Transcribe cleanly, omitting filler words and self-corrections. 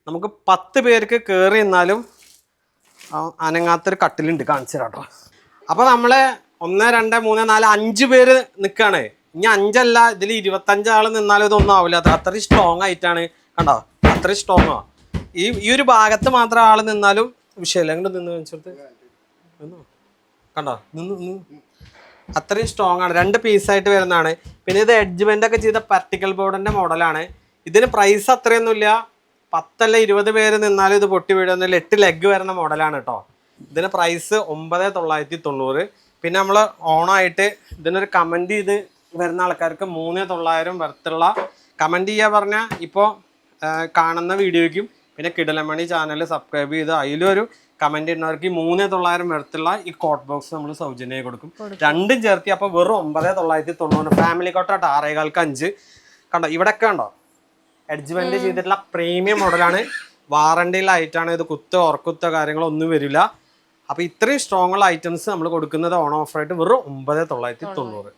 നമുക്ക് 10 പേർക്ക് കയറി നിന്നാലും അനങ്ങാത്തൊരു കട്ടിലുണ്ട്, കാണിച്ചു തരാട്ടോ. അപ്പോൾ നമ്മൾ 1 2 3 4 5 പേര് നിൽക്കുകയാണ്. ഇനി 5 അല്ല, ഇതിൽ 25 ആൾ നിന്നാലും ഇതൊന്നും ആവില്ല. അത് അത്രയും സ്ട്രോങ് ആയിട്ടാണ്, കണ്ടോ, അത്രയും സ്ട്രോങ് ആണ്. ഈ ഒരു ഭാഗത്ത് മാത്രം ആൾ നിന്നാലും വിഷയമില്ല. എങ്ങോട്ട് നിന്ന് വെച്ചിട്ട് കണ്ടോ, അത്രയും സ്ട്രോങ് ആണ്. 2 പീസായിട്ട് വരുന്നതാണ്. പിന്നെ ഇത് എഡ്ജ്മെന്റ് ഒക്കെ ചെയ്ത പാർട്ടിക്കൽ ബോർഡിന്റെ മോഡലാണ്. ഇതിന് പ്രൈസ് അത്രയൊന്നുമില്ല. 10 അല്ല 20 പേര് നിന്നാലും ഇത് പൊട്ടി വീഴുന്നില്ല. 8 ലെഗ് വരുന്ന മോഡലാണ് കേട്ടോ. ഇതിന് പ്രൈസ് 9990. പിന്നെ നമ്മൾ ഓണായിട്ട് ഇതിനൊരു കമന്റ് ചെയ്ത് വരുന്ന ആൾക്കാർക്ക് 3900 വർത്തുള്ള കമന്റ് ചെയ്യാൻ പറഞ്ഞാൽ ഇപ്പോൾ കാണുന്ന വീഡിയോയ്ക്കും പിന്നെ കിടലമണി ചാനൽ സബ്സ്ക്രൈബ് ചെയ്ത് അതിലൊരു കമന്റ് ഇടുന്നവർക്ക് 3900 വർത്തുള്ള ഈ കോട്ട് ബോക്സ് നമ്മൾ സൗജന്യമായി കൊടുക്കും. രണ്ടും ചേർത്തി അപ്പോൾ വെറും 9990. ഫാമിലി കോട്ടാട്ടോ 6.5 കണ്ടോ. ഇവിടെയൊക്കെ കണ്ടോ എഡ്ജ്മെന്റ് ചെയ്തിട്ടുള്ള പ്രീമിയം മോഡലാണ്. വാറണ്ടിയിലായിട്ടാണ് ഇത്. ഉറക്കുത്തോ കാര്യങ്ങളൊന്നും വരില്ല. അപ്പോൾ ഇത്രയും സ്ട്രോങ് ഉള്ള ഐറ്റംസ് നമ്മൾ കൊടുക്കുന്നത് ഓൺ ഓഫറായിട്ട് വെറും 9990.